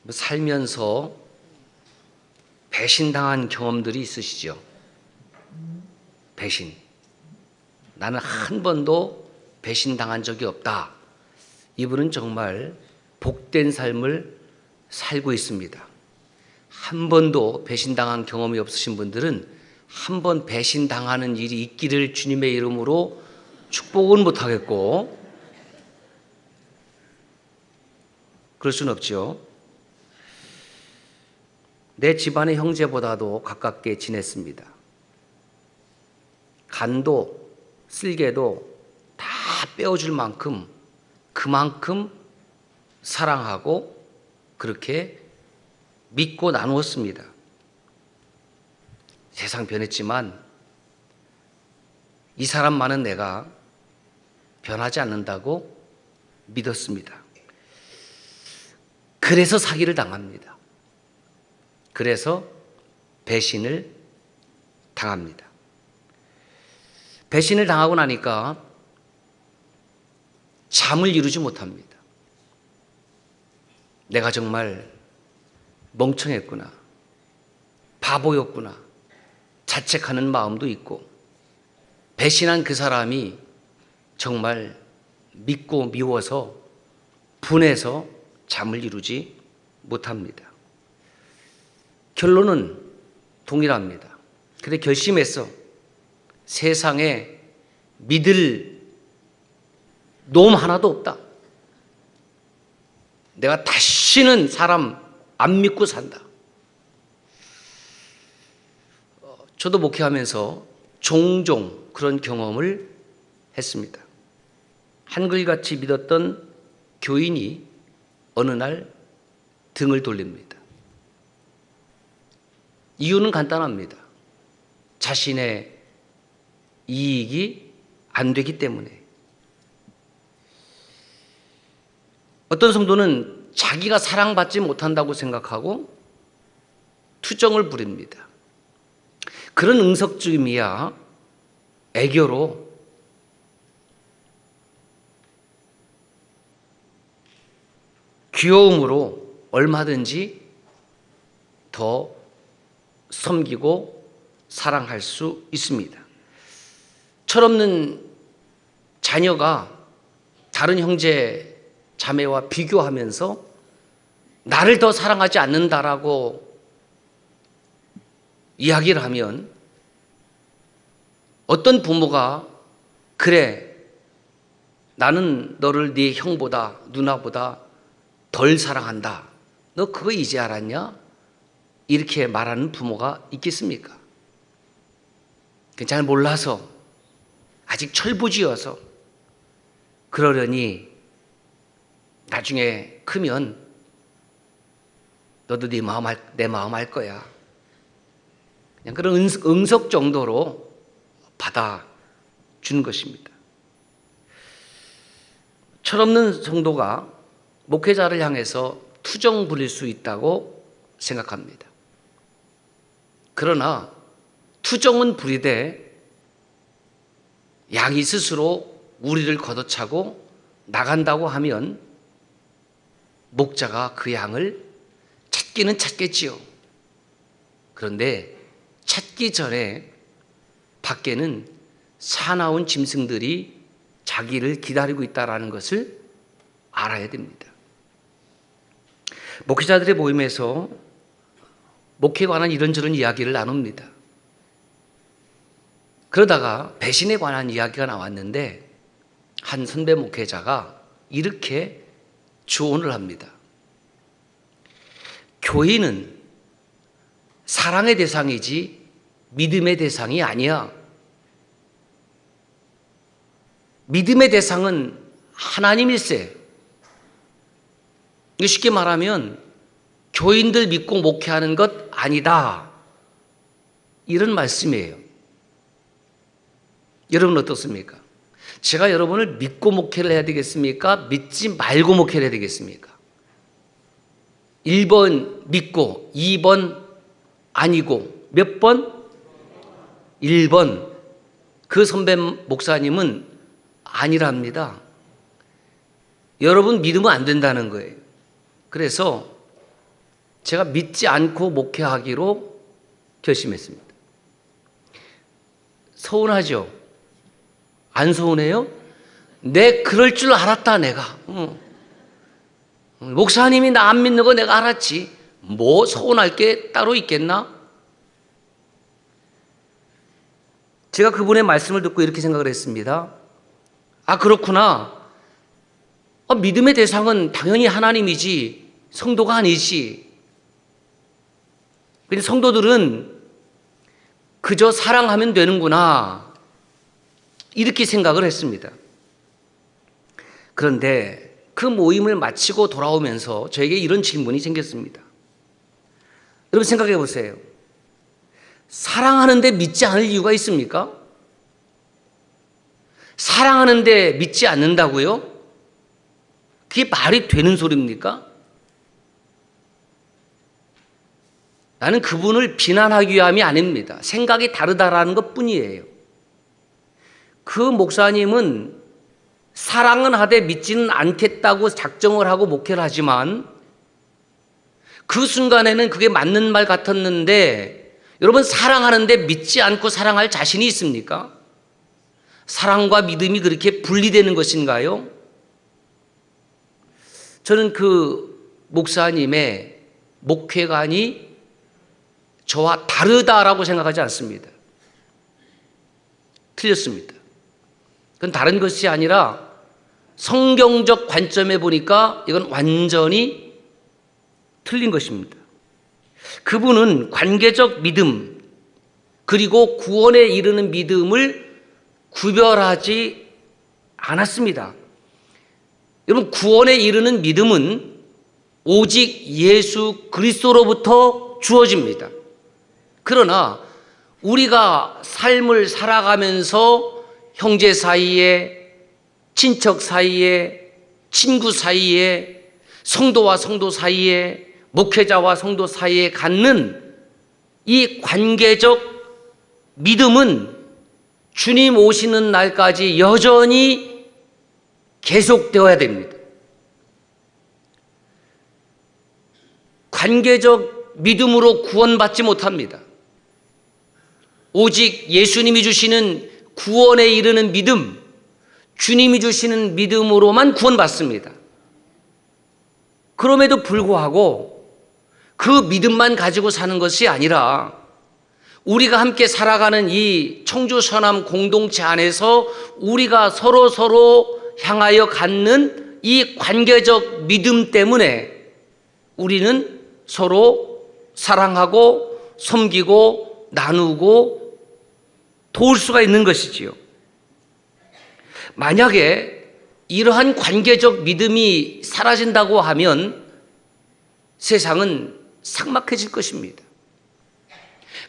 살면서 배신당한 경험들이 있으시죠? 배신. 나는 한 번도 배신당한 적이 없다. 이분은 정말 복된 삶을 살고 있습니다. 한 번도 배신당한 경험이 없으신 분들은 한 번 배신당하는 일이 있기를 주님의 이름으로 축복은 못하겠고, 그럴 수는 없죠. 내 집안의 형제보다도 가깝게 지냈습니다. 간도 쓸개도 다 빼어줄 만큼 그만큼 사랑하고 그렇게 믿고 나누었습니다. 세상 변했지만 이 사람만은 내가 변하지 않는다고 믿었습니다. 그래서 사기를 당합니다. 그래서 배신을 당합니다. 배신을 당하고 나니까 잠을 이루지 못합니다. 내가 정말 멍청했구나, 바보였구나 자책하는 마음도 있고, 배신한 그 사람이 정말 믿고 미워서 분해서 잠을 이루지 못합니다. 결론은 동일합니다. 그래 결심했어. 세상에 믿을 놈 하나도 없다. 내가 다시는 사람 안 믿고 산다. 저도 목회하면서 종종 그런 경험을 했습니다. 한글같이 믿었던 교인이 어느 날 등을 돌립니다. 이유는 간단합니다. 자신의 이익이 안 되기 때문에. 어떤 성도는 자기가 사랑받지 못한다고 생각하고 투정을 부립니다. 그런 응석쯤이야 애교로 귀여움으로 얼마든지 더 섬기고 사랑할 수 있습니다. 철없는 자녀가 다른 형제 자매와 비교하면서 나를 더 사랑하지 않는다라고 이야기를 하면 어떤 부모가 그래 나는 너를 네 형보다 누나보다 덜 사랑한다. 너 그거 이제 알았냐? 이렇게 말하는 부모가 있겠습니까? 잘 몰라서 아직 철부지여서 그러려니 나중에 크면 너도 내 마음 알 거야. 그냥 그런 응석 정도로 받아준 것입니다. 철없는 성도가 목회자를 향해서 투정 부릴 수 있다고 생각합니다. 그러나 투정은 부리되 양이 스스로 우리를 걷어차고 나간다고 하면 목자가 그 양을 찾기는 찾겠지요. 그런데 찾기 전에 밖에는 사나운 짐승들이 자기를 기다리고 있다는 것을 알아야 됩니다. 목회자들의 모임에서 목회에 관한 이런저런 이야기를 나눕니다. 그러다가 배신에 관한 이야기가 나왔는데 한 선배 목회자가 이렇게 조언을 합니다. 교인은 사랑의 대상이지 믿음의 대상이 아니야. 믿음의 대상은 하나님일세. 쉽게 말하면 교인들 믿고 목회하는 것 아니다. 이런 말씀이에요. 여러분 어떻습니까? 제가 여러분을 믿고 목회를 해야 되겠습니까? 믿지 말고 목회를 해야 되겠습니까? 1번 믿고 2번 아니고 몇 번? 1번. 그 선배 목사님은 아니랍니다. 여러분 믿으면 안 된다는 거예요. 그래서 제가 믿지 않고 목회하기로 결심했습니다. 서운하죠? 안 서운해요? 내 그럴 줄 알았다 내가. 목사님이 나 안 믿는 거 내가 알았지. 뭐 서운할 게 따로 있겠나? 제가 그분의 말씀을 듣고 이렇게 생각을 했습니다. 아, 그렇구나. 믿음의 대상은 당연히 하나님이지 성도가 아니지. 근데 성도들은 그저 사랑하면 되는구나, 이렇게 생각을 했습니다. 그런데 그 모임을 마치고 돌아오면서 저에게 이런 질문이 생겼습니다. 여러분 생각해 보세요. 사랑하는데 믿지 않을 이유가 있습니까? 사랑하는데 믿지 않는다고요? 그게 말이 되는 소리입니까? 나는 그분을 비난하기 위함이 아닙니다. 생각이 다르다라는 것 뿐이에요. 그 목사님은 사랑은 하되 믿지는 않겠다고 작정을 하고 목회를 하지만 그 순간에는 그게 맞는 말 같았는데, 여러분 사랑하는데 믿지 않고 사랑할 자신이 있습니까? 사랑과 믿음이 그렇게 분리되는 것인가요? 저는 그 목사님의 목회관이 저와 다르다라고 생각하지 않습니다. 틀렸습니다. 그건 다른 것이 아니라 성경적 관점에 보니까 이건 완전히 틀린 것입니다. 그분은 관계적 믿음 그리고 구원에 이르는 믿음을 구별하지 않았습니다. 여러분, 구원에 이르는 믿음은 오직 예수 그리스도로부터 주어집니다. 그러나 우리가 삶을 살아가면서 형제 사이에, 친척 사이에, 친구 사이에, 성도와 성도 사이에, 목회자와 성도 사이에 갖는 이 관계적 믿음은 주님 오시는 날까지 여전히 계속되어야 됩니다. 관계적 믿음으로 구원받지 못합니다. 오직 예수님이 주시는 구원에 이르는 믿음, 주님이 주시는 믿음으로만 구원받습니다. 그럼에도 불구하고 그 믿음만 가지고 사는 것이 아니라 우리가 함께 살아가는 이 청주서남 공동체 안에서 우리가 서로 향하여 갖는 이 관계적 믿음 때문에 우리는 서로 사랑하고 섬기고 나누고 도울 수가 있는 것이지요. 만약에 이러한 관계적 믿음이 사라진다고 하면 세상은 삭막해질 것입니다.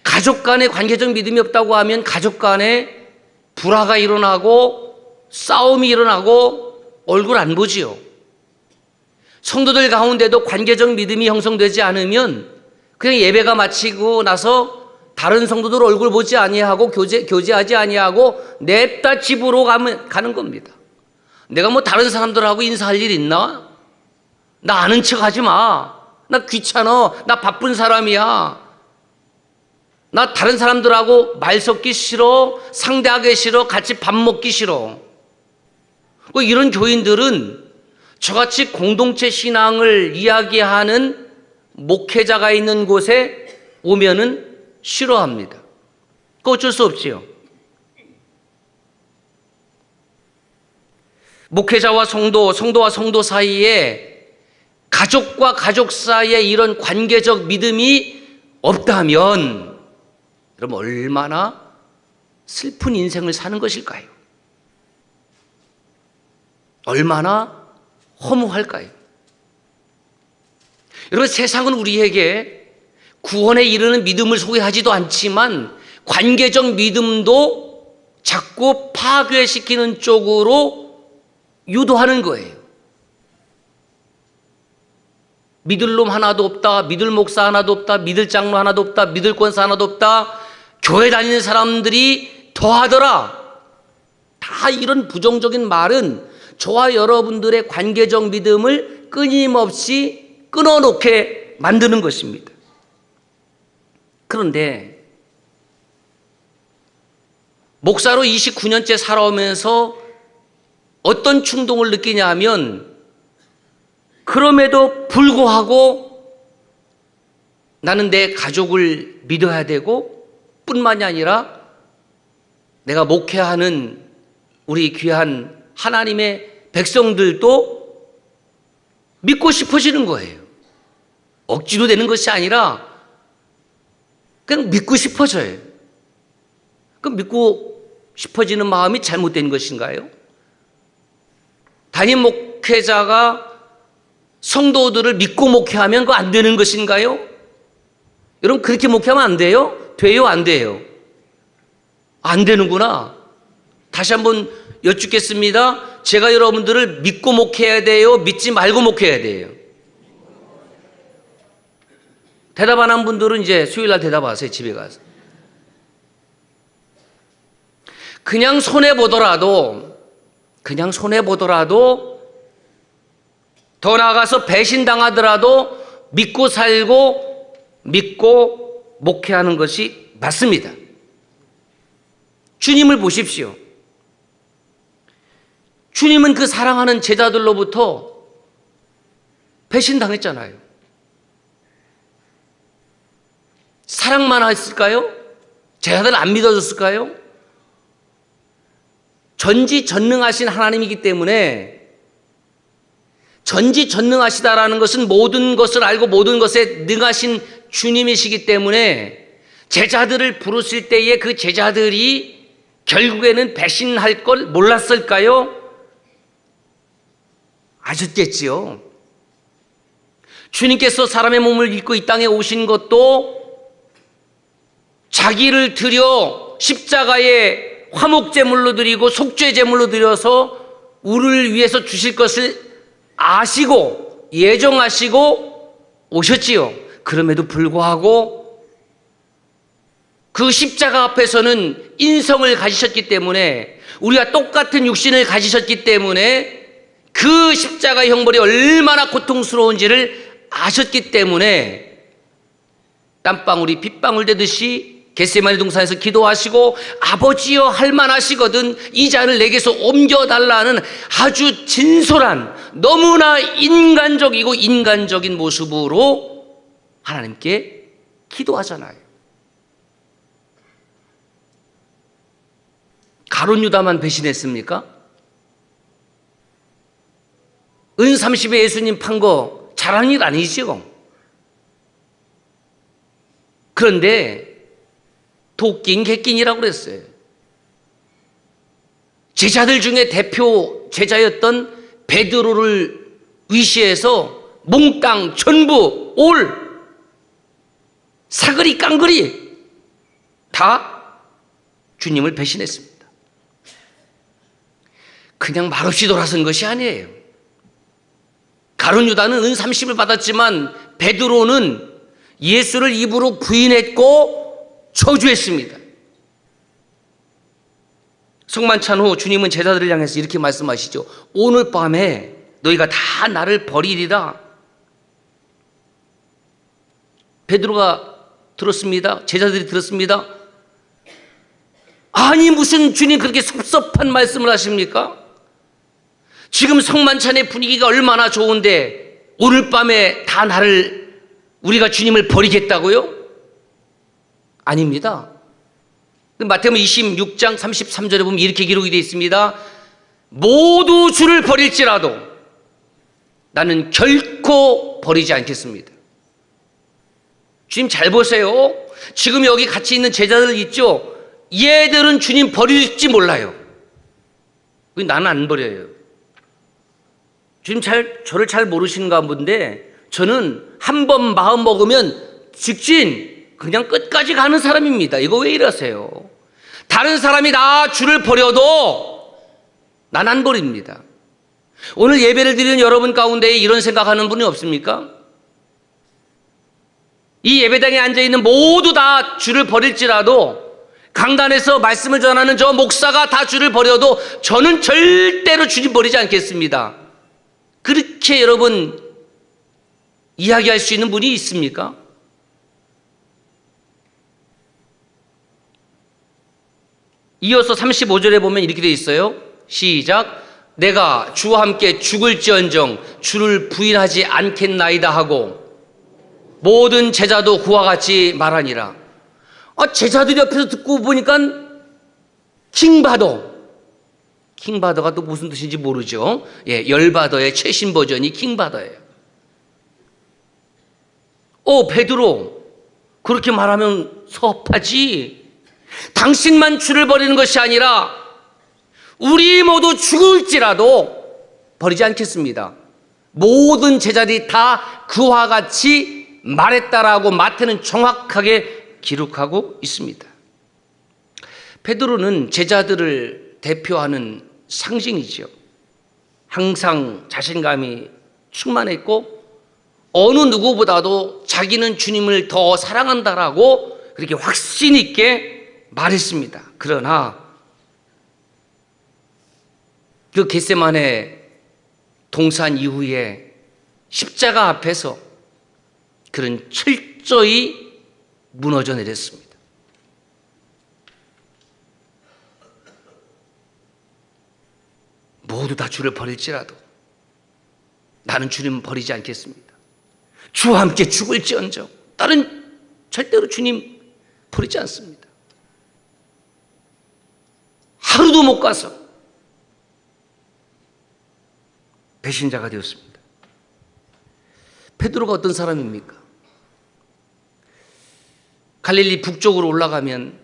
가족 간의 관계적 믿음이 없다고 하면 가족 간에 불화가 일어나고 싸움이 일어나고 얼굴 안 보지요. 성도들 가운데도 관계적 믿음이 형성되지 않으면 그냥 예배가 마치고 나서 다른 성도들 얼굴 보지 아니하고 교제하지 아니하고 냅다 집으로 가는 겁니다. 내가 뭐 다른 사람들하고 인사할 일 있나? 나 아는 척 하지 마. 나 귀찮아. 나 바쁜 사람이야. 나 다른 사람들하고 말 섞기 싫어. 상대하기 싫어. 같이 밥 먹기 싫어. 이런 교인들은 저같이 공동체 신앙을 이야기하는 목회자가 있는 곳에 오면은 싫어합니다. 그거 어쩔 수 없지요. 목회자와 성도와 성도 사이에, 가족과 가족 사이에 이런 관계적 믿음이 없다면 여러분 얼마나 슬픈 인생을 사는 것일까요? 얼마나 허무할까요? 여러분, 세상은 우리에게 구원에 이르는 믿음을 소개하지도 않지만 관계적 믿음도 자꾸 파괴시키는 쪽으로 유도하는 거예요. 믿을 놈 하나도 없다. 믿을 목사 하나도 없다. 믿을 장로 하나도 없다. 믿을 권사 하나도 없다. 교회 다니는 사람들이 더하더라. 다 이런 부정적인 말은 저와 여러분들의 관계적 믿음을 끊임없이 끊어놓게 만드는 것입니다. 그런데 목사로 29년째 살아오면서 어떤 충동을 느끼냐 하면, 그럼에도 불구하고 나는 내 가족을 믿어야 되고 뿐만이 아니라 내가 목회하는 우리 귀한 하나님의 백성들도 믿고 싶어지는 거예요. 억지로 되는 것이 아니라 그냥 믿고 싶어져요. 그럼 믿고 싶어지는 마음이 잘못된 것인가요? 담임 목회자가 성도들을 믿고 목회하면 그거 안 되는 것인가요? 여러분, 그렇게 목회하면 안 돼요? 돼요? 안 돼요? 안 되는구나. 다시 한번 여쭙겠습니다. 제가 여러분들을 믿고 목회해야 돼요? 믿지 말고 목회해야 돼요? 대답 안 한 분들은 이제 수요일날 대답하세요. 집에 가서. 그냥 손해보더라도 더 나아가서 배신당하더라도 믿고 살고 믿고 목회하는 것이 맞습니다. 주님을 보십시오. 주님은 그 사랑하는 제자들로부터 배신당했잖아요. 사랑만 했을까요? 제자들 안 믿어줬을까요? 전지전능하신 하나님이기 때문에, 전지전능하시다라는 것은 모든 것을 알고 모든 것에 능하신 주님이시기 때문에 제자들을 부르실 때에 그 제자들이 결국에는 배신할 걸 몰랐을까요? 아셨겠지요. 주님께서 사람의 몸을 입고 이 땅에 오신 것도 자기를 드려 십자가에 화목제물로 드리고 속죄제물로 드려서 우리를 위해서 주실 것을 아시고 예정하시고 오셨지요. 그럼에도 불구하고 그 십자가 앞에서는 인성을 가지셨기 때문에, 우리가 똑같은 육신을 가지셨기 때문에 그 십자가 형벌이 얼마나 고통스러운지를 아셨기 때문에 땀방울이 핏방울 되듯이 겟세마네 동산에서 기도하시고, 아버지여 할 만하시거든 이 잔을 내게서 옮겨달라는 아주 진솔한, 너무나 인간적이고 인간적인 모습으로 하나님께 기도하잖아요. 가룟 유다만 배신했습니까? 은 30에 예수님 판 거 잘하는 일 아니죠. 그런데 도끼인 객낀이라고 그랬어요. 제자들 중에 대표 제자였던 베드로를 위시해서 몽땅 전부 올 사거리 깡거리 다 주님을 배신했습니다. 그냥 말없이 돌아선 것이 아니에요. 가룟 유다는 은 30을 받았지만 베드로는 예수를 입으로 부인했고 저주했습니다. 성만찬 후 주님은 제자들을 향해서 이렇게 말씀하시죠. 오늘 밤에 너희가 다 나를 버리리라. 베드로가 들었습니다. 제자들이 들었습니다. 아니, 무슨 주님 그렇게 섭섭한 말씀을 하십니까? 지금 성만찬의 분위기가 얼마나 좋은데 오늘 밤에 다 우리가 주님을 버리겠다고요? 아닙니다. 마태복음 26장 33절에 보면 이렇게 기록이 되어 있습니다. 모두 주를 버릴지라도 나는 결코 버리지 않겠습니다. 주님 잘 보세요. 지금 여기 같이 있는 제자들 있죠? 얘들은 주님 버릴지 몰라요. 나는 안 버려요. 주님 저를 잘 모르시는가 본데, 저는 한 번 마음 먹으면 직진 그냥 끝까지 가는 사람입니다. 이거 왜 이러세요? 다른 사람이 다 주를 버려도 난 안 버립니다. 오늘 예배를 드리는 여러분 가운데에 이런 생각하는 분이 없습니까? 이 예배당에 앉아있는 모두 다 주를 버릴지라도, 강단에서 말씀을 전하는 저 목사가 다 주를 버려도 저는 절대로 주님 버리지 않겠습니다. 그렇게 여러분 이야기할 수 있는 분이 있습니까? 이어서 35절에 보면 이렇게 되어 있어요. 시작. 내가 주와 함께 죽을지언정 주를 부인하지 않겠나이다 하고 모든 제자도 그와 같이 말하니라. 제자들이 옆에서 듣고 보니까 킹바더가 또 무슨 뜻인지 모르죠. 열바더의 최신 버전이 킹바더예요. 베드로, 그렇게 말하면 섭하지. 당신만 주를 버리는 것이 아니라 우리 모두 죽을지라도 버리지 않겠습니다. 모든 제자들이 다 그와 같이 말했다라고 마태는 정확하게 기록하고 있습니다. 베드로는 제자들을 대표하는 상징이죠. 항상 자신감이 충만했고 어느 누구보다도 자기는 주님을 더 사랑한다라고 그렇게 확신 있게 말했습니다. 그러나 그 겟세마네 동산 이후에 십자가 앞에서 그는 철저히 무너져 내렸습니다. 모두 다 주를 버릴지라도 나는 주님 버리지 않겠습니다. 주와 함께 죽을지언정 나는 절대로 주님 버리지 않습니다. 하루도 못 가서 배신자가 되었습니다. 베드로가 어떤 사람입니까? 갈릴리 북쪽으로 올라가면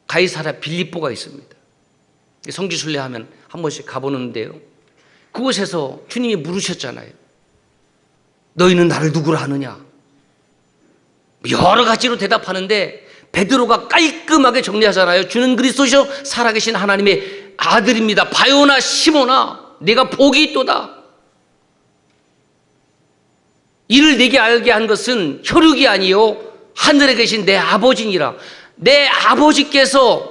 가이사랴 빌립보가 있습니다. 성지순례하면 한 번씩 가보는데요, 그곳에서 주님이 물으셨잖아요. 너희는 나를 누구라 하느냐? 여러 가지로 대답하는데 베드로가 깔끔하게 정리하잖아요. 주는 그리스도시요 살아계신 하나님의 아들입니다. 바요나 시모나 내가 복이 있도다. 이를 내게 알게 한 것은 혈육이 아니요 하늘에 계신 내 아버지니라. 내 아버지께서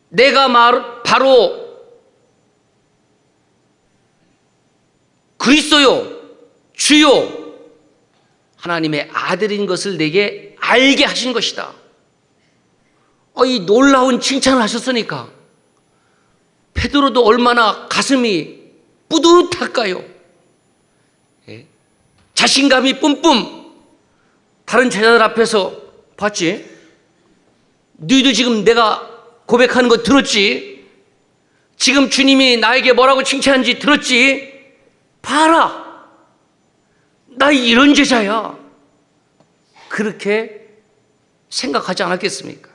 내가 바로 그리스도요 주요 하나님의 아들인 것을 내게 알게 하신 것이다. 이 놀라운 칭찬을 하셨으니까 베드로도 얼마나 가슴이 뿌듯할까요? 자신감이 뿜뿜. 다른 제자들 앞에서 봤지? 너희도 지금 내가 고백하는 거 들었지? 지금 주님이 나에게 뭐라고 칭찬한지 들었지? 봐라, 나 이런 제자야. 그렇게 생각하지 않았겠습니까?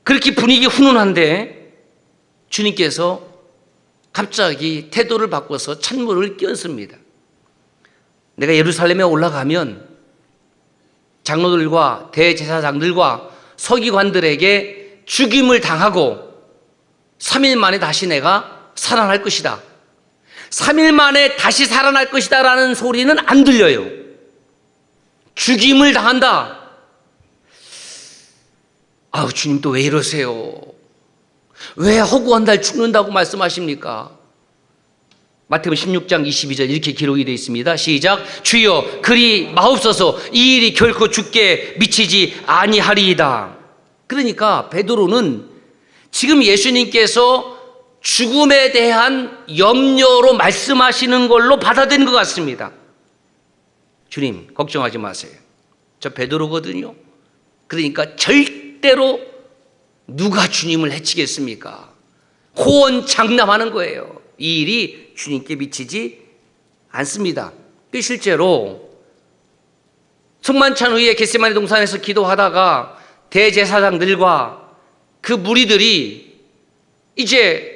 그렇게 분위기 훈훈한데 주님께서 갑자기 태도를 바꿔서 찬물을 끼얹습니다. 내가 예루살렘에 올라가면 장로들과 대제사장들과 서기관들에게 죽임을 당하고 3일 만에 다시 내가 살아날 것이다. 3일 만에 다시 살아날 것이다 라는 소리는 안 들려요. 죽임을 당한다. 주님 또 왜 이러세요? 왜 허구한 날 죽는다고 말씀하십니까? 마태복음 16장 22절 이렇게 기록이 되어 있습니다. 시작. 주여 그리 마옵소서, 이 일이 결코 죽게 미치지 아니하리이다. 그러니까 베드로는 지금 예수님께서 죽음에 대한 염려로 말씀하시는 걸로 받아들인 것 같습니다. 주님 걱정하지 마세요. 저 베드로거든요. 그러니까 절대로 누가 주님을 해치겠습니까? 호언장담하는 거예요. 이 일이 주님께 미치지 않습니다. 실제로 성만찬 후에 겟세마네 동산에서 기도하다가 대제사장들과 그 무리들이 이제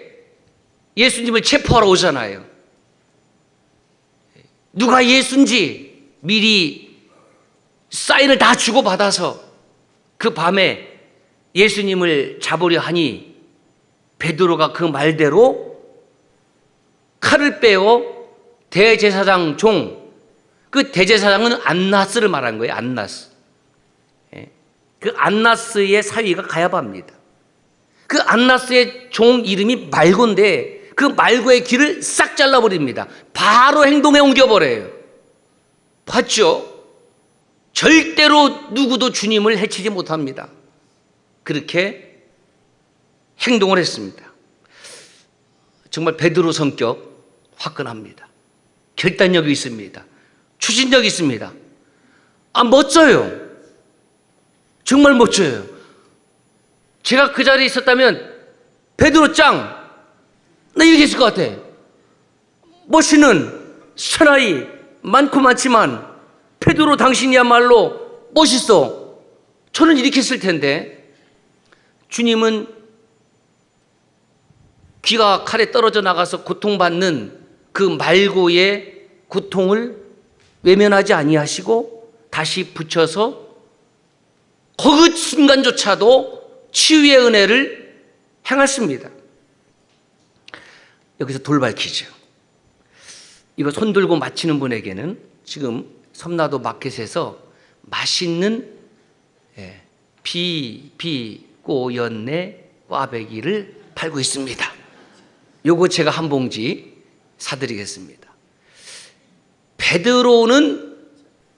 예수님을 체포하러 오잖아요. 누가 예수인지 미리 사인을 다 주고받아서 그 밤에 예수님을 잡으려 하니 베드로가 그 말대로 칼을 빼어 대제사장 그 대제사장은 안나스를 말한 거예요. 안나스. 그 안나스의 사위가 가야바입니다. 그 안나스의 종 이름이 말고인데 그 말고의 길을 싹 잘라버립니다. 바로 행동에 옮겨버려요. 봤죠? 절대로 누구도 주님을 해치지 못합니다. 그렇게 행동을 했습니다. 정말 베드로 성격 화끈합니다. 결단력이 있습니다. 추진력이 있습니다. 멋져요. 정말 멋져요. 제가 그 자리에 있었다면 베드로 짱! 나 이렇게 했을 것 같아. 멋있는 사나이 많고 많지만 베드로 당신이야말로 멋있어. 저는 이렇게 했을 텐데 주님은 귀가 칼에 떨어져 나가서 고통받는 그 말고의 고통을 외면하지 아니하시고 다시 붙여서 그 순간조차도 치유의 은혜를 행하십니다. 여기서 돌발 퀴즈. 이거 손 들고 맞히는 분에게는 지금 섬나도 마켓에서 맛있는 비꼬연내 꽈배기를 팔고 있습니다. 요거 제가 한 봉지 사드리겠습니다. 베드로는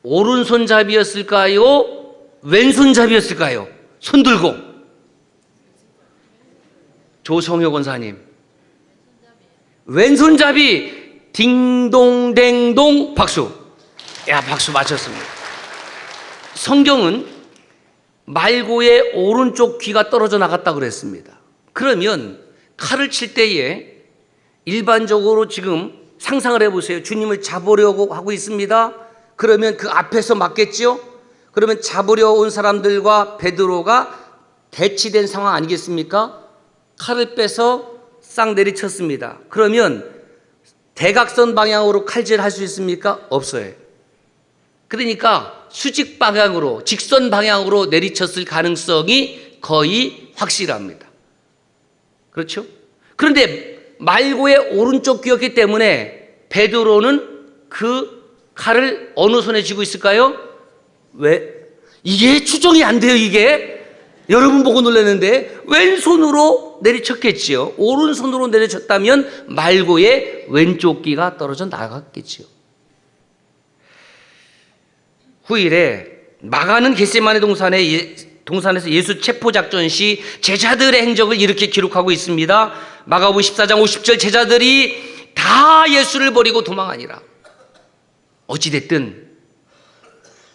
오른손잡이였을까요? 왼손잡이였을까요? 손 들고. 조성효 권사님. 왼손잡이. 딩동댕동 박수. 야, 박수 맞췄습니다. 성경은 말고의 오른쪽 귀가 떨어져 나갔다고 그랬습니다. 그러면 칼을 칠 때에 일반적으로 지금 상상을 해보세요. 주님을 잡으려고 하고 있습니다. 그러면 그 앞에서 맞겠죠? 그러면 잡으려 온 사람들과 베드로가 대치된 상황 아니겠습니까? 칼을 빼서 싹 내리쳤습니다. 그러면 대각선 방향으로 칼질할 수 있습니까? 없어요. 그러니까 수직 방향으로, 직선 방향으로 내리쳤을 가능성이 거의 확실합니다. 그렇죠? 그런데 말고의 오른쪽 귀였기 때문에 베드로는 그 칼을 어느 손에 쥐고 있을까요? 왜? 이게 추정이 안 돼요, 이게. 여러분 보고 놀랐는데 왼손으로 내리쳤겠지요. 오른손으로 내리쳤다면 말고의 왼쪽 귀가 떨어져 나갔겠지요. 후일에 마가는 겟세마네 동산에서 예수 체포 작전 시 제자들의 행적을 이렇게 기록하고 있습니다. 마가복음 14장 50절 제자들이 다 예수를 버리고 도망하니라. 어찌됐든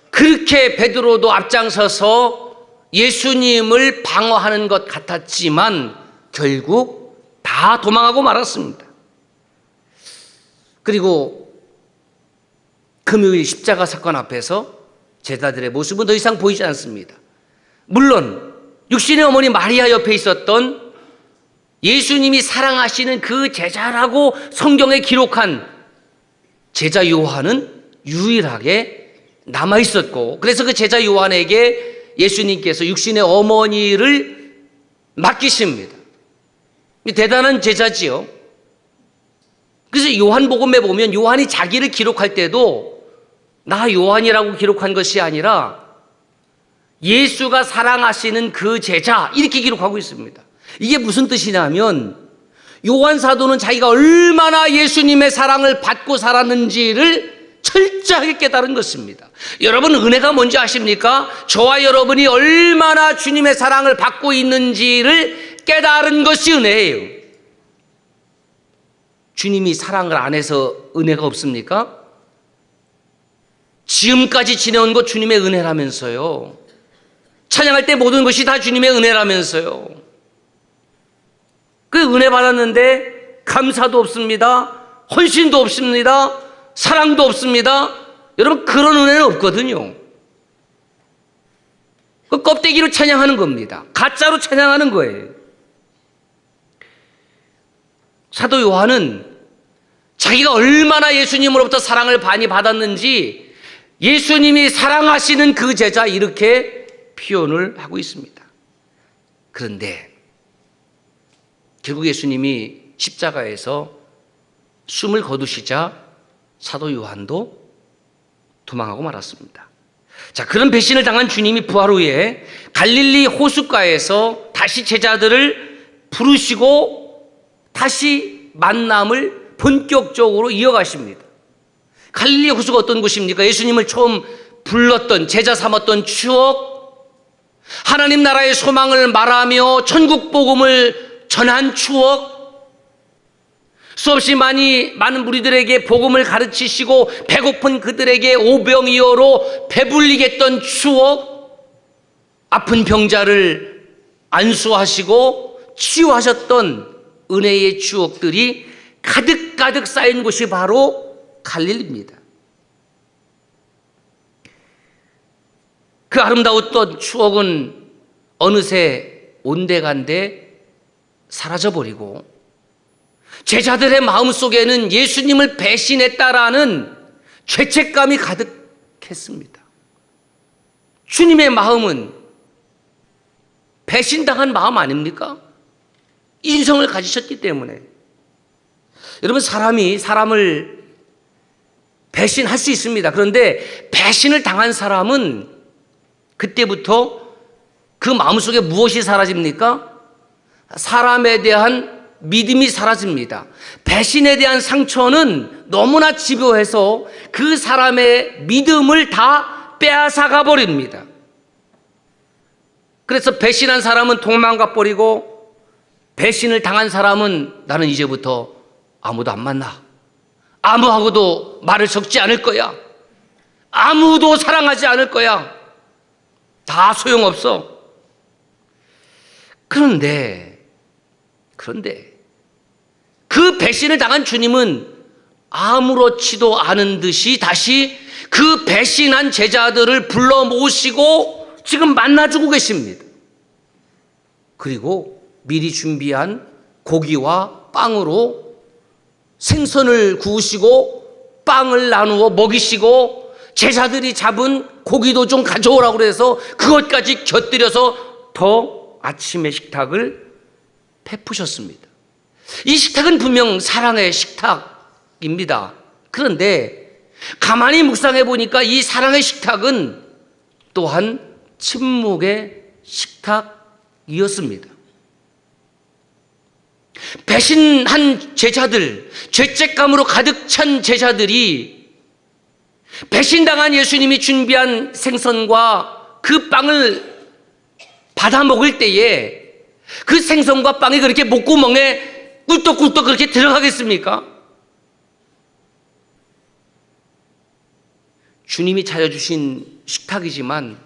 그렇게 베드로도 앞장서서 예수님을 방어하는 것 같았지만 결국 다 도망하고 말았습니다. 그리고 금요일 십자가 사건 앞에서 제자들의 모습은 더 이상 보이지 않습니다. 물론 육신의 어머니 마리아 옆에 있었던 예수님이 사랑하시는 그 제자라고 성경에 기록한 제자 요한은 유일하게 남아있었고, 그래서 그 제자 요한에게 예수님께서 육신의 어머니를 맡기십니다. 대단한 제자지요. 그래서 요한복음에 보면 요한이 자기를 기록할 때도 나 요한이라고 기록한 것이 아니라 예수가 사랑하시는 그 제자 이렇게 기록하고 있습니다. 이게 무슨 뜻이냐면 요한 사도는 자기가 얼마나 예수님의 사랑을 받고 살았는지를 철저하게 깨달은 것입니다. 여러분, 은혜가 뭔지 아십니까? 저와 여러분이 얼마나 주님의 사랑을 받고 있는지를 깨달은 것이 은혜예요. 주님이 사랑을 안 해서 은혜가 없습니까? 지금까지 지내온 것 주님의 은혜라면서요. 찬양할 때 모든 것이 다 주님의 은혜라면서요. 그 은혜 받았는데 감사도 없습니다. 헌신도 없습니다. 사랑도 없습니다. 여러분, 그런 은혜는 없거든요. 그 껍데기로 찬양하는 겁니다. 가짜로 찬양하는 거예요. 사도 요한은 자기가 얼마나 예수님으로부터 사랑을 많이 받았는지 예수님이 사랑하시는 그 제자 이렇게 표현을 하고 있습니다. 그런데 결국 예수님이 십자가에서 숨을 거두시자 사도 요한도 도망하고 말았습니다. 자, 그런 배신을 당한 주님이 부활 후에 갈릴리 호숫가에서 다시 제자들을 부르시고 다시 만남을 본격적으로 이어가십니다. 갈릴리 호수가 어떤 곳입니까? 예수님을 처음 불렀던, 제자 삼았던 추억, 하나님 나라의 소망을 말하며 천국 복음을 전한 추억, 수없이 많은 무리들에게 복음을 가르치시고 배고픈 그들에게 오병이어로 배불리게 했던 추억, 아픈 병자를 안수하시고 치유하셨던 은혜의 추억들이 가득가득 쌓인 곳이 바로 갈릴리입니다. 그 아름다웠던 추억은 어느새 온데간데 사라져버리고 제자들의 마음속에는 예수님을 배신했다라는 죄책감이 가득했습니다. 주님의 마음은 배신당한 마음 아닙니까? 인성을 가지셨기 때문에. 여러분, 사람이 사람을 배신할 수 있습니다. 그런데 배신을 당한 사람은 그때부터 그 마음속에 무엇이 사라집니까? 사람에 대한 믿음이 사라집니다. 배신에 대한 상처는 너무나 집요해서 그 사람의 믿음을 다 빼앗아가 버립니다. 그래서 배신한 사람은 도망가 버리고 배신을 당한 사람은 나는 이제부터 아무도 안 만나. 아무하고도 말을 섞지 않을 거야. 아무도 사랑하지 않을 거야. 다 소용없어. 그런데 그 배신을 당한 주님은 아무렇지도 않은 듯이 다시 그 배신한 제자들을 불러 모시고 지금 만나주고 계십니다. 그리고 미리 준비한 고기와 빵으로 생선을 구우시고 빵을 나누어 먹이시고 제자들이 잡은 고기도 좀 가져오라고 그래서 그것까지 곁들여서 더 아침의 식탁을 베푸셨습니다. 이 식탁은 분명 사랑의 식탁입니다. 그런데 가만히 묵상해 보니까 이 사랑의 식탁은 또한 침묵의 식탁이었습니다. 배신한 제자들, 죄책감으로 가득 찬 제자들이 배신당한 예수님이 준비한 생선과 그 빵을 받아 먹을 때에 그 생선과 빵이 그렇게 목구멍에 꿀떡꿀떡 그렇게 들어가겠습니까? 주님이 차려주신 식탁이지만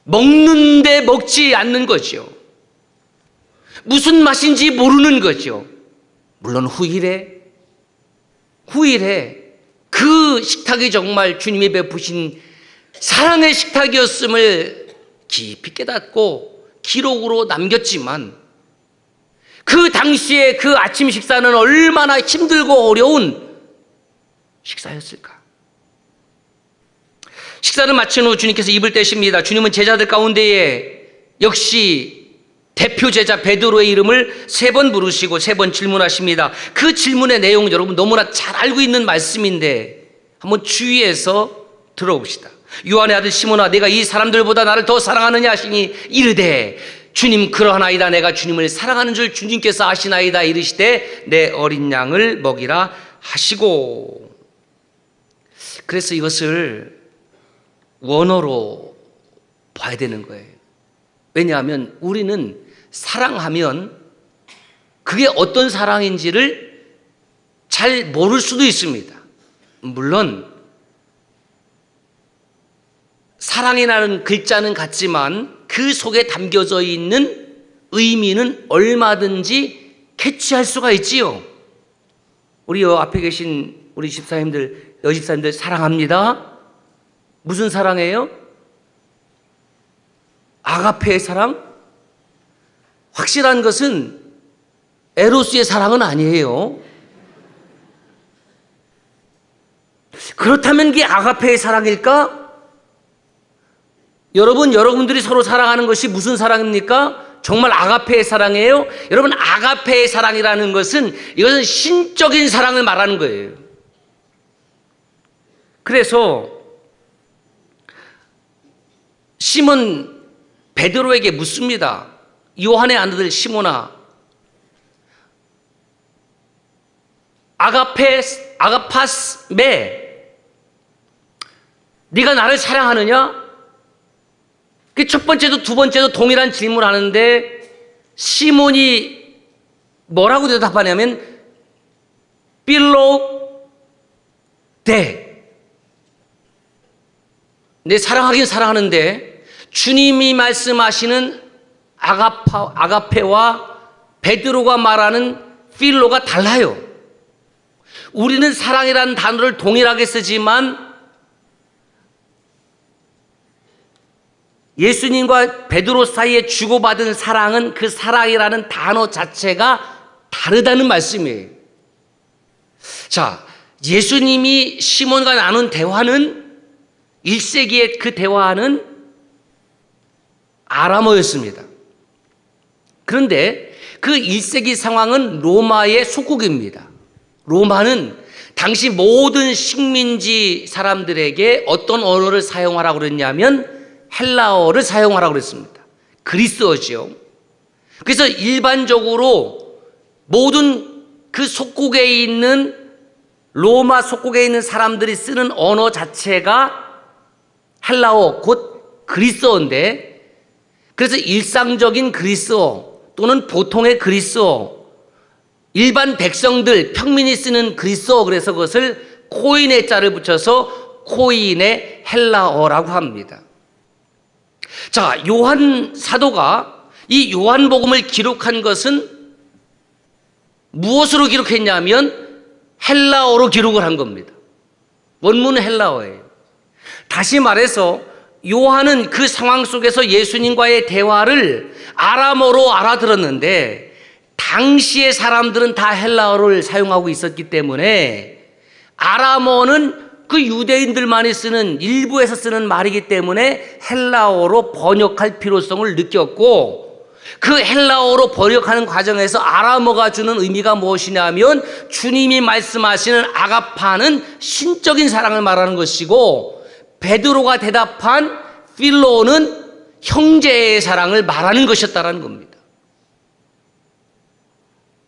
먹는데 먹지 않는 거죠. 무슨 맛인지 모르는 거죠. 물론 후일에 그 식탁이 정말 주님이 베푸신 사랑의 식탁이었음을 깊이 깨닫고 기록으로 남겼지만 그 당시에 그 아침 식사는 얼마나 힘들고 어려운 식사였을까? 식사를 마친 후 주님께서 입을 떼십니다. 주님은 제자들 가운데에 역시 대표 제자 베드로의 이름을 3번 부르시고 3번 질문하십니다. 그 질문의 내용은 여러분 너무나 잘 알고 있는 말씀인데 한번 주의해서 들어봅시다. 요한의 아들 시몬아, 내가 이 사람들보다 나를 더 사랑하느냐 하시니 이르되 주님 그러하나이다. 내가 주님을 사랑하는 줄 주님께서 아시나이다. 이르시되 내 어린 양을 먹이라 하시고. 그래서 이것을 원어로 봐야 되는 거예요. 왜냐하면 우리는 사랑하면 그게 어떤 사랑인지를 잘 모를 수도 있습니다. 물론 사랑이라는 글자는 같지만 그 속에 담겨져 있는 의미는 얼마든지 캐치할 수가 있지요. 우리 앞에 계신 우리 집사님들, 여집사님들 사랑합니다. 무슨 사랑이에요? 아가페의 사랑? 확실한 것은 에로스의 사랑은 아니에요. 그렇다면 그게 아가페의 사랑일까? 여러분들이 서로 사랑하는 것이 무슨 사랑입니까? 정말 아가페의 사랑이에요? 여러분, 아가페의 사랑이라는 것은 이것은 신적인 사랑을 말하는 거예요. 그래서 시몬 베드로에게 묻습니다. 요한의 아들 시몬아, 아가파스메, 네가 나를 사랑하느냐? 그 첫 번째도 두 번째도 동일한 질문을 하는데 시몬이 뭐라고 대답하냐면 필로 데, 내 사랑하긴 사랑하는데 주님이 말씀하시는 아가페와 베드로가 말하는 필로가 달라요. 우리는 사랑이라는 단어를 동일하게 쓰지만 예수님과 베드로 사이에 주고받은 사랑은 그 사랑이라는 단어 자체가 다르다는 말씀이에요. 자, 예수님이 시몬과 나눈 대화는 1세기의 그 대화는 아람어였습니다. 그런데 그 1세기 상황은 로마의 속국입니다. 로마는 당시 모든 식민지 사람들에게 어떤 언어를 사용하라고 그랬냐면 헬라어를 사용하라고 그랬습니다. 그리스어죠. 그래서 일반적으로 모든 그 속국에 있는 로마 속국에 있는 사람들이 쓰는 언어 자체가 헬라어 곧 그리스어인데, 그래서 일상적인 그리스어 또는 보통의 그리스어, 일반 백성들 평민이 쓰는 그리스어, 그래서 그것을 코인의 자를 붙여서 코인의 헬라어라고 합니다. 자, 요한 사도가 이 요한복음을 기록한 것은 무엇으로 기록했냐면 헬라어로 기록을 한 겁니다. 원문은 헬라어예요. 다시 말해서 요한은 그 상황 속에서 예수님과의 대화를 아람어로 알아들었는데 당시의 사람들은 다 헬라어를 사용하고 있었기 때문에 아람어는 그 유대인들만이 쓰는 일부에서 쓰는 말이기 때문에 헬라어로 번역할 필요성을 느꼈고, 그 헬라어로 번역하는 과정에서 아람어가 주는 의미가 무엇이냐면 주님이 말씀하시는 아가파는 신적인 사랑을 말하는 것이고, 베드로가 대답한 필로는 형제의 사랑을 말하는 것이었다는 겁니다.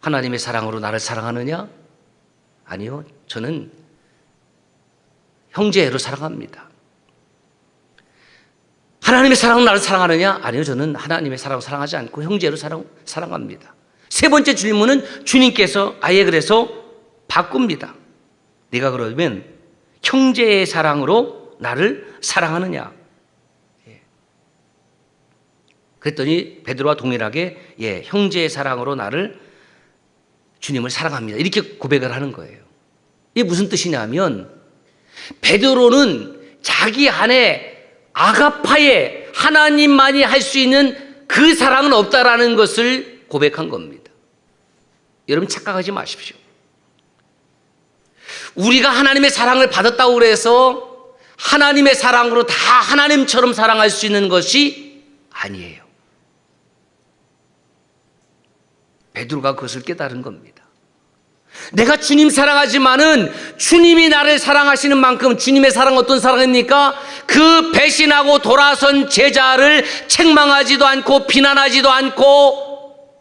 하나님의 사랑으로 나를 사랑하느냐? 아니요, 저는 형제로 사랑합니다. 하나님의 사랑으로 나를 사랑하느냐? 아니요, 저는 하나님의 사랑으로 사랑하지 않고 형제로 사랑합니다. 세 번째 질문은 주님께서 아예 그래서 바꿉니다. 네가 그러면 형제의 사랑으로 나를 사랑하느냐? 그랬더니 베드로와 동일하게 형제의 사랑으로 나를, 주님을 사랑합니다, 이렇게 고백을 하는 거예요. 이게 무슨 뜻이냐면 베드로는 자기 안에 아가파의 하나님만이 할 수 있는 그 사랑은 없다라는 것을 고백한 겁니다. 여러분 착각하지 마십시오. 우리가 하나님의 사랑을 받았다고 해서 하나님의 사랑으로 다 하나님처럼 사랑할 수 있는 것이 아니에요. 베드로가 그것을 깨달은 겁니다. 내가 주님 사랑하지만은 주님이 나를 사랑하시는 만큼, 주님의 사랑은 어떤 사랑입니까? 그 배신하고 돌아선 제자를 책망하지도 않고 비난하지도 않고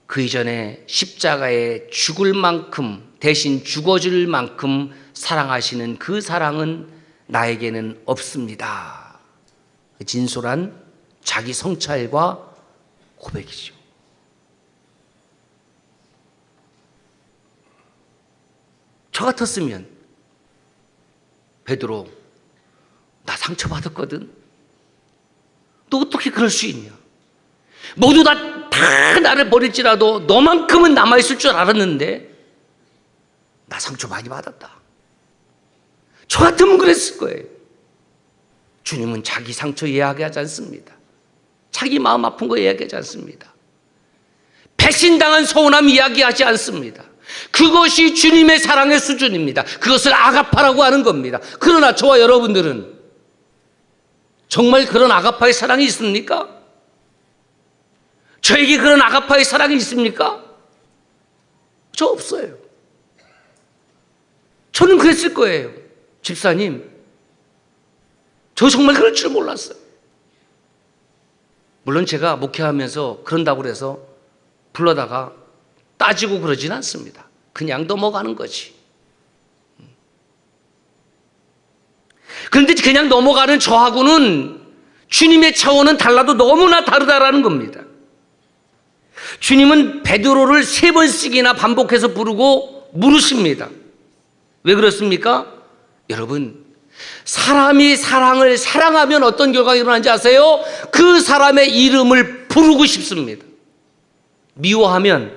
그 이전에 십자가에 죽을 만큼, 대신 죽어줄 만큼 사랑하시는 그 사랑은 나에게는 없습니다. 진솔한 자기 성찰과 고백이죠. 저 같았으면 베드로, 나 상처받았거든. 너 어떻게 그럴 수 있냐? 모두 다 나를 버릴지라도 너만큼은 남아있을 줄 알았는데 나 상처 많이 받았다. 저 같으면 그랬을 거예요. 주님은 자기 상처 이야기하지 않습니다. 자기 마음 아픈 거 이야기하지 않습니다. 배신당한 서운함 이야기하지 않습니다. 그것이 주님의 사랑의 수준입니다. 그것을 아가파라고 하는 겁니다. 그러나 저와 여러분들은 정말 그런 아가파의 사랑이 있습니까? 저에게 그런 아가파의 사랑이 있습니까? 저 없어요. 저는 그랬을 거예요. 집사님, 저 정말 그럴 줄 몰랐어요. 물론 제가 목회하면서 그런다고 해서 불러다가 따지고 그러진 않습니다. 그냥 넘어가는 거지. 그런데 그냥 넘어가는 저하고는 주님의 차원은 달라도 너무나 다르다라는 겁니다. 주님은 베드로를 3번씩이나 반복해서 부르고 물으십니다. 왜 그렇습니까? 여러분, 사람이 사랑을 사랑하면 어떤 결과가 일어나는지 아세요? 그 사람의 이름을 부르고 싶습니다. 미워하면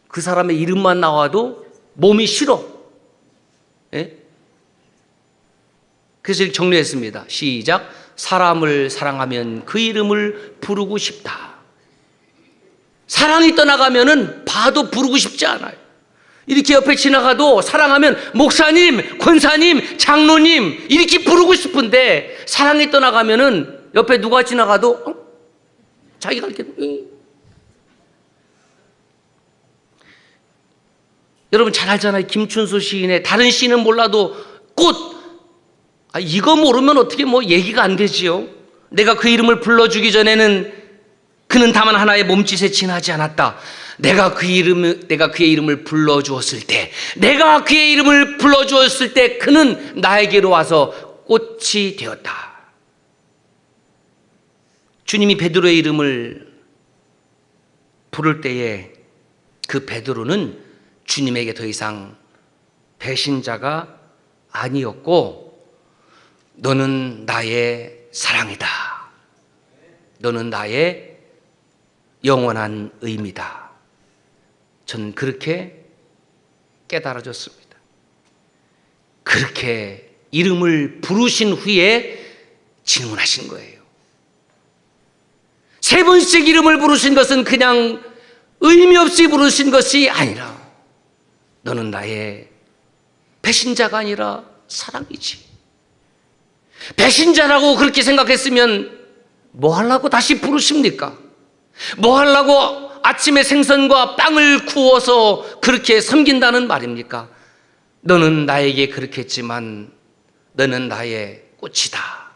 그 사람의 이름만 나와도 몸이 싫어. 예? 그래서 이렇게 정리했습니다. 시작. 사람을 사랑하면 그 이름을 부르고 싶다. 사랑이 떠나가면은 봐도 부르고 싶지 않아요. 이렇게 옆에 지나가도 사랑하면 목사님, 권사님, 장로님 이렇게 부르고 싶은데 사랑이 떠나가면은 옆에 누가 지나가도 자기가 이렇게 여러분 잘 알잖아요. 김춘수 시인의 다른 시는 몰라도 꽃 이거 모르면 어떻게 뭐 얘기가 안 되지요. 내가 그 이름을 불러주기 전에는 그는 다만 하나의 몸짓에 지나지 않았다. 내가 그의 이름을 불러주었을 때, 내가 그의 이름을 불러주었을 때 그는 나에게로 와서 꽃이 되었다. 주님이 베드로의 이름을 부를 때에 그 베드로는 주님에게 더 이상 배신자가 아니었고, 너는 나의 사랑이다. 너는 나의 영원한 의미다. 저는 그렇게 깨달아졌습니다. 그렇게 이름을 부르신 후에 질문하신 거예요. 3번씩 이름을 부르신 것은 그냥 의미 없이 부르신 것이 아니라 너는 나의 배신자가 아니라 사랑이지. 배신자라고 그렇게 생각했으면 뭐 하려고 다시 부르십니까? 뭐 하려고 아침에 생선과 빵을 구워서 그렇게 섬긴다는 말입니까? 너는 나에게 그렇게 했지만 너는 나의 꽃이다.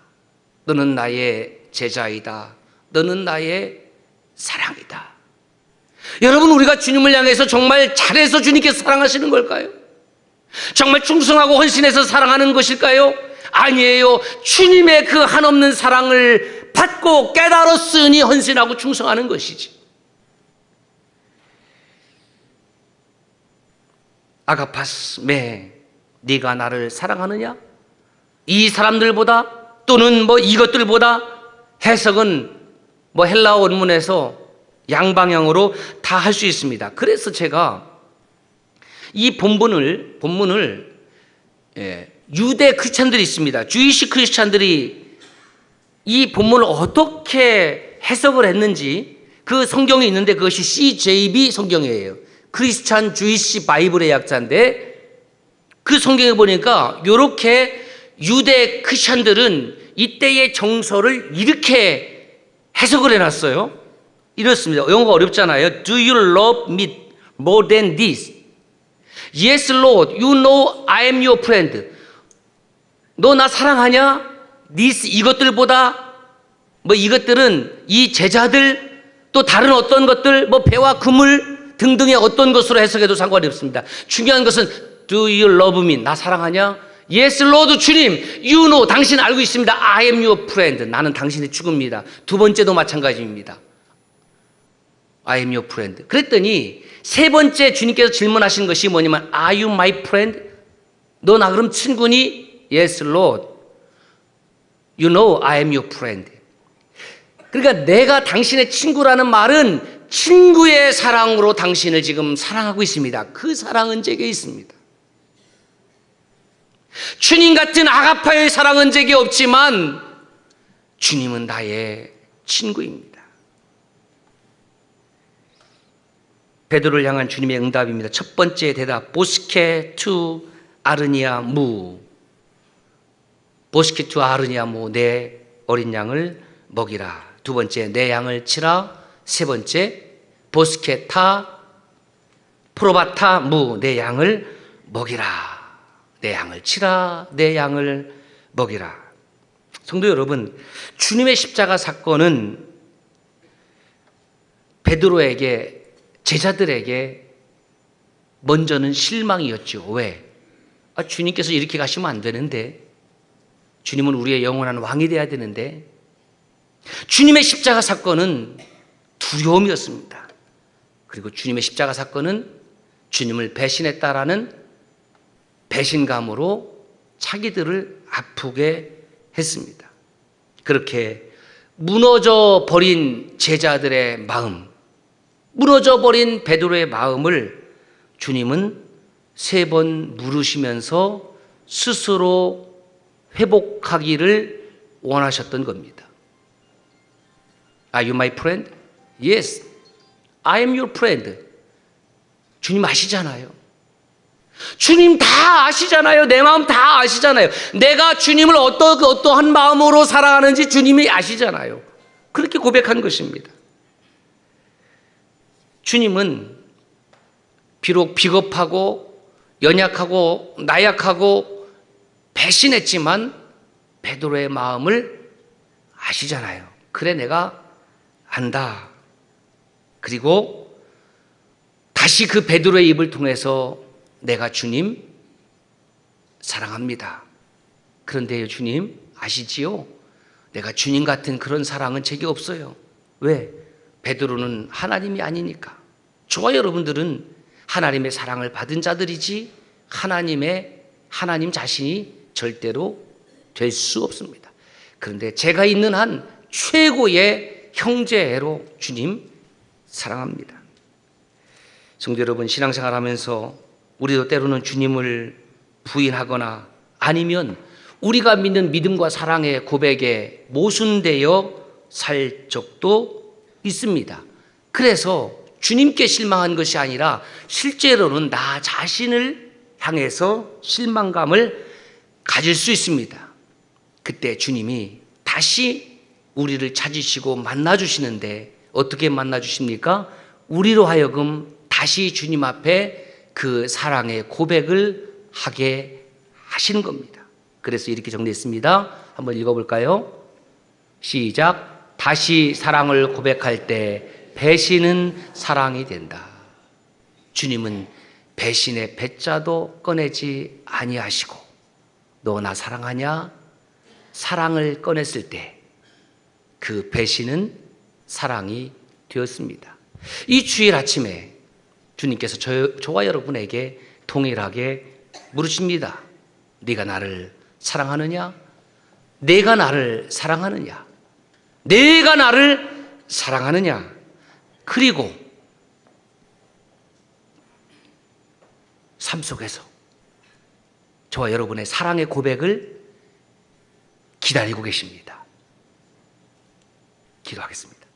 너는 나의 제자이다. 너는 나의 사랑이다. 여러분, 우리가 주님을 향해서 정말 잘해서 주님께서 사랑하시는 걸까요? 정말 충성하고 헌신해서 사랑하는 것일까요? 아니에요. 주님의 그 한없는 사랑을 받고 깨달았으니 헌신하고 충성하는 것이지. 아가파스 매, 네가 나를 사랑하느냐? 이 사람들보다 또는 뭐 이것들보다 해석은 뭐 헬라어 원문에서 양방향으로 다 할 수 있습니다. 그래서 제가 이 본문을 유대 크리스찬들이 있습니다. 주이시 크리스찬들이 이 본문을 어떻게 해석을 했는지 그 성경이 있는데 그것이 CJB 성경이에요. 크리스찬 주이시 바이블의 약자인데 그 성경에 보니까 이렇게 유대 크리스찬들은 이때의 정서를 이렇게 해석을 해놨어요. 이렇습니다. 영어가 어렵잖아요. Do you love me more than this? Yes, Lord. You know I am your friend. 너 나 사랑하냐? this 이것들보다 뭐 이것들은 이 제자들 또 다른 어떤 것들 뭐 배와 그물 등등의 어떤 것으로 해석해도 상관이 없습니다. 중요한 것은 Do you love me? 나 사랑하냐? Yes, Lord. 주님, you know, 당신 알고 있습니다. I am your friend. 나는 당신의 축입니다. 두 번째도 마찬가지입니다. I am your friend. 그랬더니 3번째 주님께서 질문하신 것이 뭐냐면 Are you my friend? 너 나 그럼 친구니? Yes, Lord. You know I am your friend. 그러니까 내가 당신의 친구라는 말은 친구의 사랑으로 당신을 지금 사랑하고 있습니다. 그 사랑은 제게 있습니다. 주님 같은 아가파의 사랑은 제게 없지만 주님은 나의 친구입니다. 베드로를 향한 주님의 응답입니다. 첫 번째 대답, 보스케 투 아르니아 무. 보스케 투 아르니아 무, 내 어린 양을 먹이라. 두 번째, 내 양을 치라. 세 번째, 보스케 타 프로바타 무, 내 양을 먹이라. 내 양을 치라. 내 양을 먹이라. 성도 여러분, 주님의 십자가 사건은 베드로에게, 제자들에게 먼저는 실망이었죠. 왜? 주님께서 이렇게 가시면 안 되는데, 주님은 우리의 영원한 왕이 되어야 되는데, 주님의 십자가 사건은 두려움이었습니다. 그리고 주님의 십자가 사건은 주님을 배신했다라는 배신감으로 자기들을 아프게 했습니다. 그렇게 무너져 버린 제자들의 마음, 무너져 버린 베드로의 마음을 주님은 3번 물으시면서 스스로 회복하기를 원하셨던 겁니다. Are you my friend? Yes, I am your friend. 주님 아시잖아요. 주님 다 아시잖아요. 내 마음 다 아시잖아요. 내가 주님을 어떠한 마음으로 사랑하는지 주님이 아시잖아요. 그렇게 고백한 것입니다. 주님은 비록 비겁하고 연약하고 나약하고 배신했지만 베드로의 마음을 아시잖아요. 그래, 내가 안다. 그리고 다시 그 베드로의 입을 통해서 내가 주님 사랑합니다. 그런데요, 주님 아시지요? 내가 주님 같은 그런 사랑은 제게 없어요. 왜? 베드로는 하나님이 아니니까. 저와 여러분들은 하나님의 사랑을 받은 자들이지 하나님 자신이 절대로 될 수 없습니다. 그런데 제가 있는 한 최고의 형제로 주님 사랑합니다. 성도 여러분, 신앙생활 하면서 우리도 때로는 주님을 부인하거나 아니면 우리가 믿는 믿음과 사랑의 고백에 모순되어 살 적도 있습니다. 그래서 주님께 실망한 것이 아니라 실제로는 나 자신을 향해서 실망감을 가질 수 있습니다. 그때 주님이 다시 우리를 찾으시고 만나주시는데 어떻게 만나주십니까? 우리로 하여금 다시 주님 앞에 그 사랑의 고백을 하게 하시는 겁니다. 그래서 이렇게 정리했습니다. 한번 읽어볼까요? 시작. 다시 사랑을 고백할 때 배신은 사랑이 된다. 주님은 배신의 배자도 꺼내지 아니하시고, 너 나 사랑하냐? 사랑을 꺼냈을 때 그 배신은 사랑이 되었습니다. 이 주일 아침에 주님께서 저와 여러분에게 동일하게 물으십니다. 네가 나를 사랑하느냐? 내가 나를 사랑하느냐? 내가 나를 사랑하느냐? 그리고 삶 속에서 저와 여러분의 사랑의 고백을 기다리고 계십니다. 기도하겠습니다.